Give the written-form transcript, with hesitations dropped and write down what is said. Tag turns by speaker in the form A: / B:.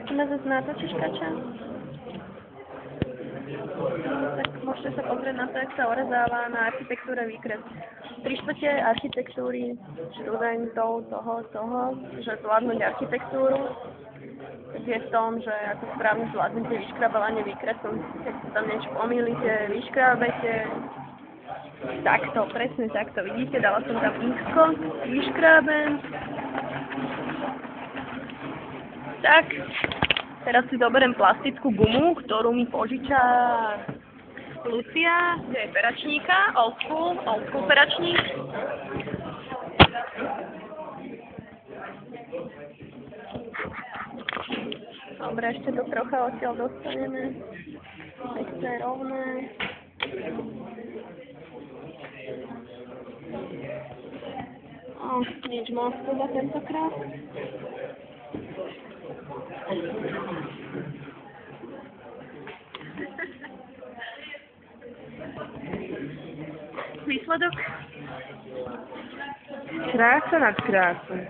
A: Chceme zase natočiť kača? Tak môžete sa pozrieť na to, jak sa orezáva na architektúre výkres. 3/4 architektúry študentov toho, že zvládnuť architektúru, je v tom, že ako správne zvládnete vyškrabávanie výkresom. Keď sa tam niečo pomýlite, vyškrabete. Takto, presne takto. Vidíte, dala som tam X-ko, vyškrábem. Tak, teraz si zoberiem plastickú gumu, ktorú mi požiča Lucia, kde je peračníka, old school peračník. Dobre, ešte to trocha odtiaľ dostaneme. Nech to je rovné. Nič moc teda tentokrát. Výsledok?
B: Krása nad krásou.